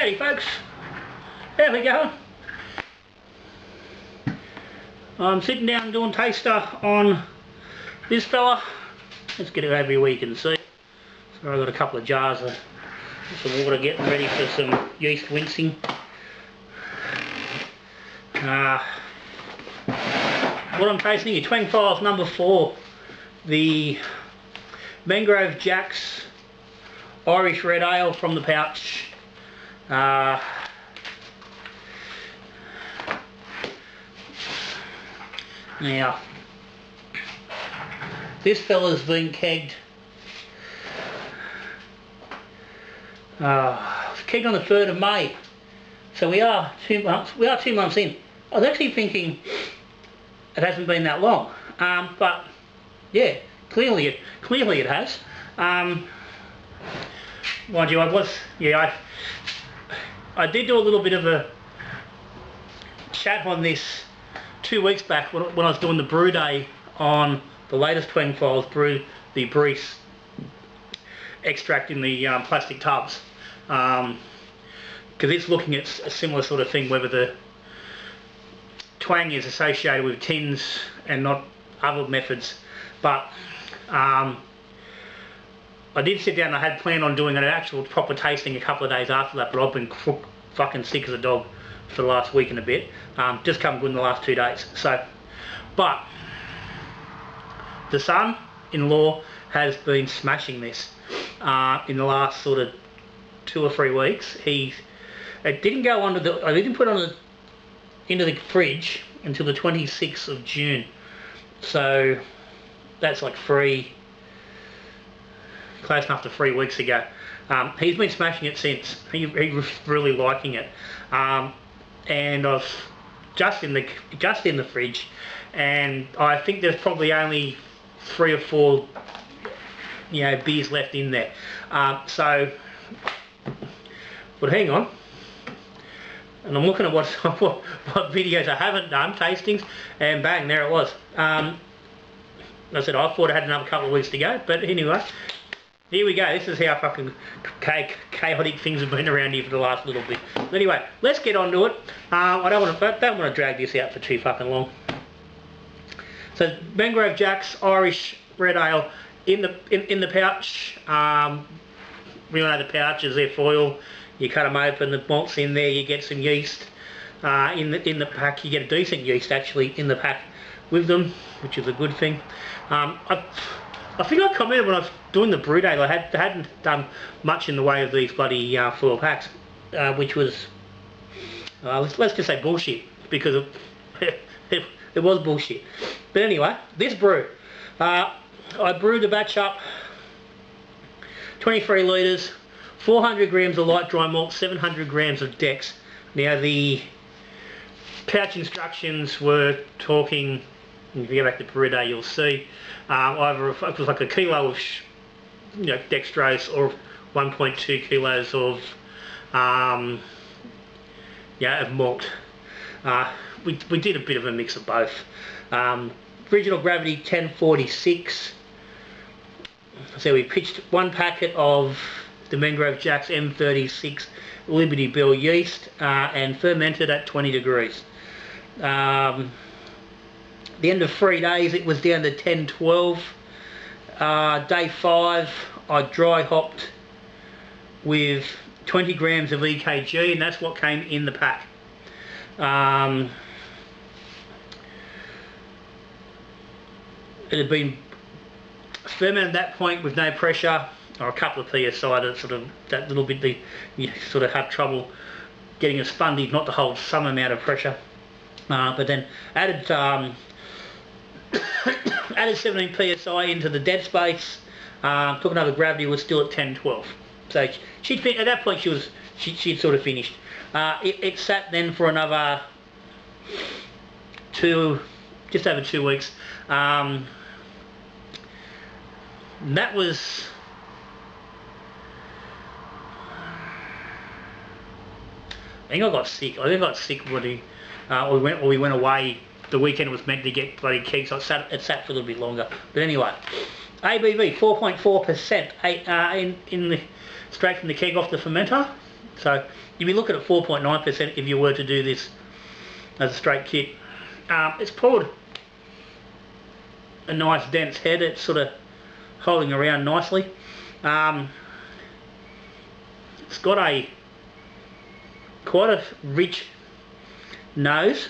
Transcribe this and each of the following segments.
Howdy folks, how we going? I'm sitting down doing taster on this fella. Let's get it over here where you can see. So I've got a couple of jars of some water getting ready for some yeast wincing. What I'm tasting is Twang Files number 4, the Mangrove Jack's Irish Red Ale from the pouch. Now, this fella's been kegged. Kegged on the 3rd of May, so we are 2 months. We are 2 months in. I was actually thinking it hasn't been that long, but yeah, clearly it has. Mind you, I did do a little bit of a chat on this 2 weeks back when I was doing the brew day on the latest Twang Files brew, the Breeze extract in the plastic tubs, because it's looking at a similar sort of thing, whether the Twang is associated with tins and not other methods. But I did sit down and I had planned on doing an actual proper tasting a couple of days after that, but I've been fucking sick as a dog for the last week and a bit. Just come good in the last 2 days. So, but the son-in-law has been smashing this in the last sort of 2 or 3 weeks. It didn't go I didn't put it into the fridge until the 26th of June. So that's like close enough to 3 weeks ago. He's been smashing it since. He was really liking it, and I've just in the fridge, and I think there's probably only 3 or 4 beers left in there. So, but hang on, and I'm looking at what videos I haven't done, tastings, and bang, there it was. I said I thought I had another couple of weeks to go, but anyway. Here we go. This is how fucking chaotic things have been around here for the last little bit. But anyway, let's get on to it. I don't want to drag this out for too fucking long. So Mangrove Jack's Irish Red Ale in the pouch. We all know the pouches, they're foil. You cut them open, the malt's in there. You get some yeast in the pack. You get a decent yeast actually in the pack with them, which is a good thing. I think I commented when I was doing the brew day, I hadn't done much in the way of these bloody foil packs, which was, let's just say bullshit, because it was bullshit. But anyway, this brew, I brewed a batch up, 23 litres, 400 grams of light dry malt, 700 grams of Dex. Now the pouch instructions were talking, if you go back to brew day, you'll see either it was like a kilo of dextrose or 1.2 kilos of of malt. We did a bit of a mix of both. Original gravity 1046. So we pitched 1 packet of the Mangrove Jack's M36 Liberty Bell yeast and fermented at 20 degrees. The end of 3 days it was down to 10-12. Day 5 I dry hopped with 20 grams of EKG, and that's what came in the pack. It had been fermented at that point with no pressure, or a couple of psi to sort of that little bit you sort of have trouble getting a sponge not to hold some amount of pressure, but then added added 17 psi into the dead space. Took another gravity, was still at 10-12. So at that point she'd sort of finished. It sat then for another just over 2 weeks. That was I think I got sick when we went away. The weekend was meant to get bloody kegs, so it sat for a little bit longer. But anyway, ABV 4.4% straight from the keg off the fermenter. So you'd be looking at 4.9% if you were to do this as a straight kit. It's pulled a nice dense head. It's sort of holding around nicely. It's got quite a rich nose,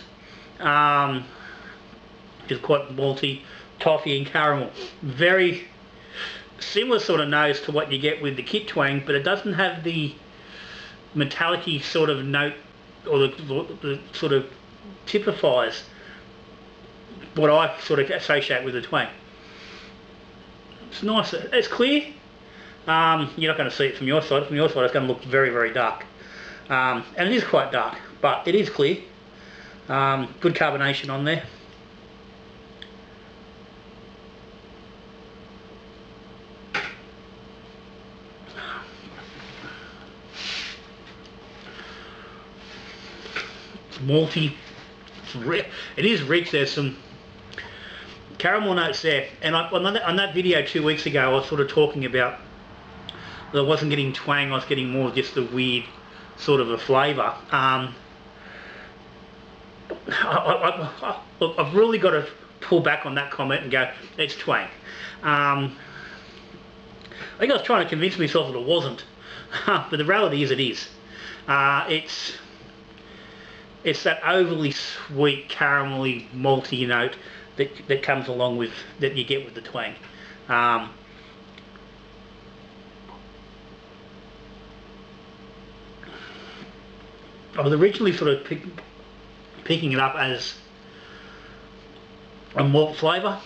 which is quite malty, toffee and caramel. Very similar sort of nose to what you get with the kit Twang, but it doesn't have the metallic-y sort of note, or the sort of typifies what I sort of associate with the Twang. It's nice. It's clear. You're not going to see it from your side. From your side, it's going to look very, very dark. And it is quite dark, but it is clear. Good carbonation on there. It's malty. It is rich. There's some caramel notes there, and on that video 2 weeks ago I was sort of talking about that I wasn't getting twang, I was getting more just the weird sort of a flavour. Look, I've really got to pull back on that comment and go, it's twang. I think I was trying to convince myself that it wasn't, but the reality is it is. It's that overly sweet, caramelly, malty note that comes along with, that you get with the Twang. I was originally sort of picking it up as a malt flavour,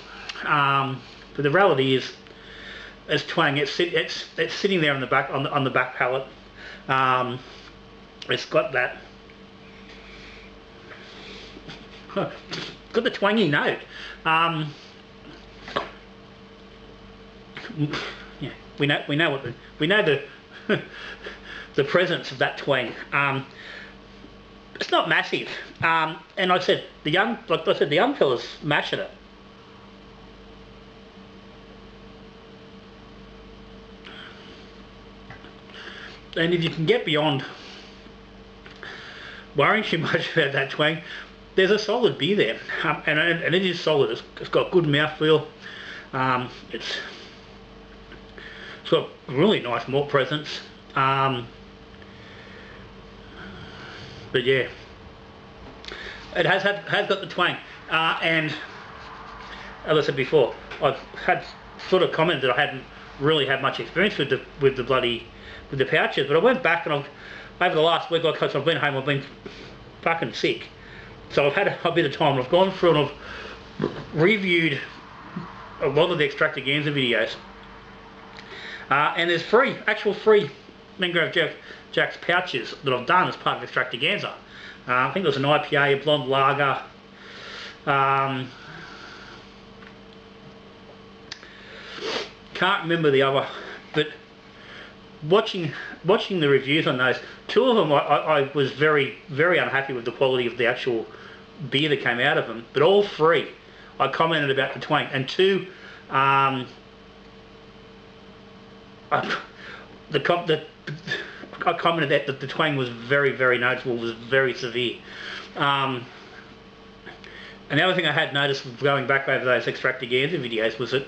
but the reality is, as Twang, it's sitting there on the back on the back palate. It's got that. Got the twangy note. Yeah, we know the the presence of that twang. It's not massive, and like I said, the young fellas mashing it. And if you can get beyond worrying too much about that twang, there's a solid beer there, and it is solid. It's got good mouthfeel. It's got really nice malt presence. But yeah, it has got the twang. And as I said before, I've had sort of commented that I hadn't really had much experience with the pouches, but I went back and over the last week, because I've been home, I've been fucking sick. So I've had a bit of time, and I've gone through and I've reviewed a lot of the Extravaganza videos. And there's actual free Mangrove Jack's pouches that I've done as part of Extravaganza. I think there was an IPA, a blonde lager, can't remember the other, but watching the reviews on those, two of them I was very, very unhappy with the quality of the actual beer that came out of them, but all three I commented about the twang, and two, I commented that the twang was very, very noticeable, was very severe. And the other thing I had noticed going back over those Extravaganza videos was that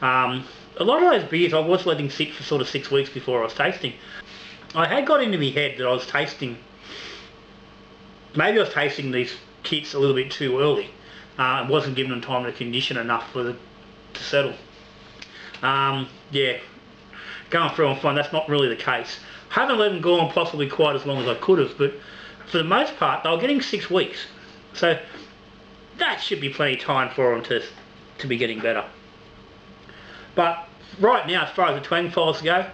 a lot of those beers I was letting sit for sort of 6 weeks before I was tasting. I had got into my head that I was tasting, maybe I was tasting these kits a little bit too early, and wasn't giving them time to condition enough for them to settle. Yeah, going through and find that's not really the case. Haven't let them go on possibly quite as long as I could have, but for the most part they were getting 6 weeks, so that should be plenty of time for them to be getting better. But right now, as far as the twang files go,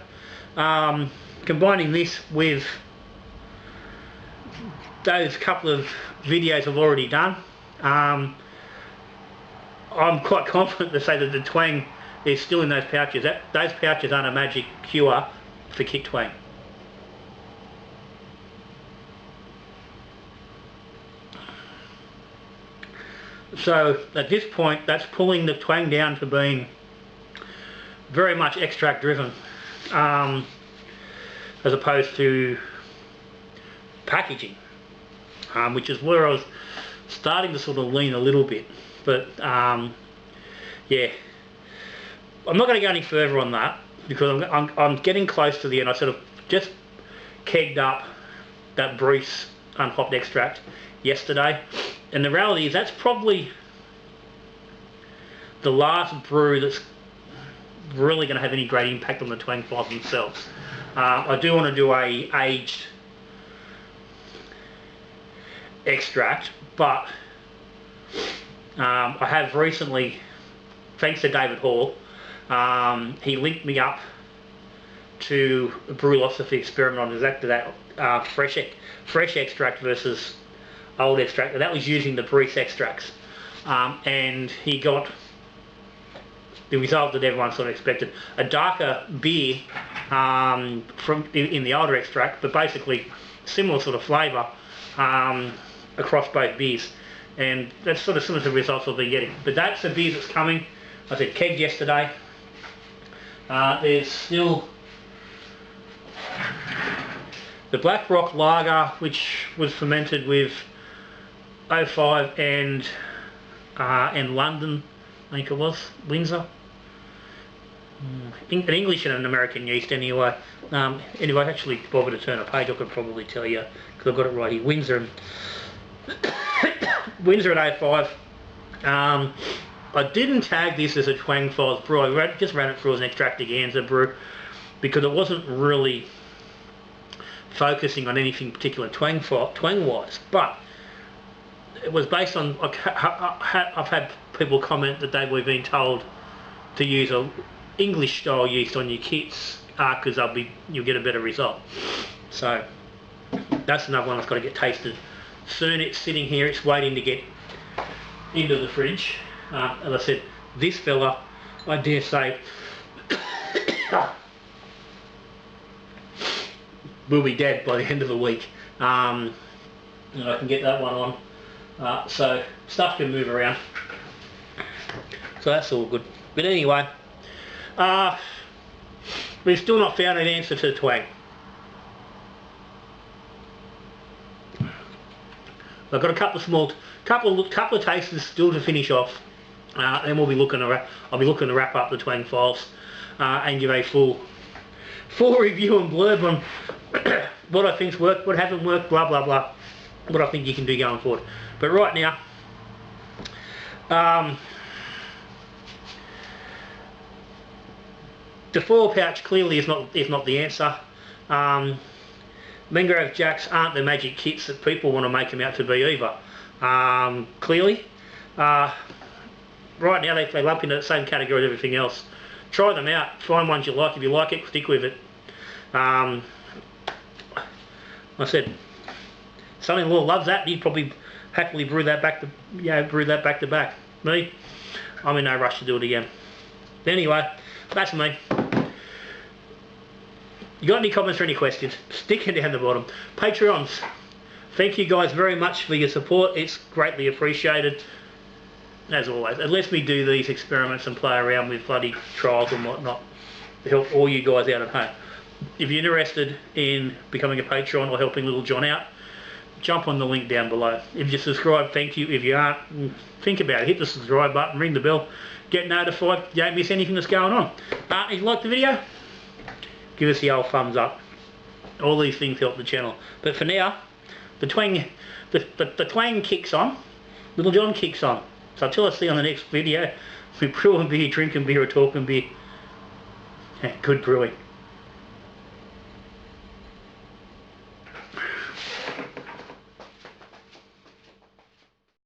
combining this with those couple of videos I've already done, I'm quite confident to say that the twang is still in those pouches. Those pouches aren't a magic cure for kick twang. So at this point, that's pulling the twang down to being very much extract driven, as opposed to packaging, which is where I was starting to sort of lean a little bit. But yeah, I'm not going to go any further on that because I'm getting close to the end. I sort of just kegged up that Bruce unhopped extract yesterday, and the reality is that's probably the last brew that's really going to have any great impact on the Twang files themselves. I do want to do a aged extract, but I have recently, thanks to David Hall, he linked me up to a brewlosophy experiment on exactly that, fresh extract versus old extract, and that was using the Bruce extracts, and he got the result that everyone sort of expected: a darker beer in the older extract, but basically similar sort of flavour across both beers, and that's sort of some of the results I've been getting. But that's the beer that's coming. I said kegged yesterday. There's still the Black Rock Lager, which was fermented with 05 and London, I think it was, Windsor. An English and an American yeast anyway. Anyway, I actually bothered to turn a page, I could probably tell you, because I've got it right here. Windsor at 05. I didn't tag this as a Twang Files brew, I just ran it through as an extravaganza brew, because it wasn't really focusing on anything particular Twang wise, but it was based on, I've had people comment that they were being told to use a English style yeast on your kits because you'll get a better result. So that's another one that's got to get tasted soon. It's sitting here, it's waiting to get into the fridge. As I said, this fella, I dare say, will be dead by the end of the week. And I can get that one on. So stuff can move around. So that's all good. But anyway, we've still not found an answer to the Twang. I've got a couple of tasters still to finish off. Then we'll be looking to I'll be looking to wrap up the Twang files and give a full review and blurb on what I think's worked, what hasn't worked, blah blah blah, what I think you can do going forward. But right now, the foil pouch clearly is not the answer. Mangrove Jacks aren't the magic kits that people want to make them out to be either. Clearly, right now they lump into the same category as everything else. Try them out, find ones you like. If you like it, stick with it. I said, son-in-law loves that. He'd probably happily brew that back to back. Me, I'm in no rush to do it again. But anyway, that's me. You got any comments or any questions? Stick it down the bottom. Patreons, thank you guys very much for your support. It's greatly appreciated. As always, it lets me do these experiments and play around with bloody trials and whatnot to help all you guys out at home. If you're interested in becoming a patron or helping Little John out, jump on the link down below. If you subscribe, thank you. If you aren't, think about it. Hit the subscribe button, ring the bell, get notified. You don't miss anything that's going on. If you like the video, give us the old thumbs up. All these things help the channel. But for now, the Twang kicks on. Little John kicks on. So until I see you on the next video, we brew and beer, drinking beer, or talking beer. Good brewing.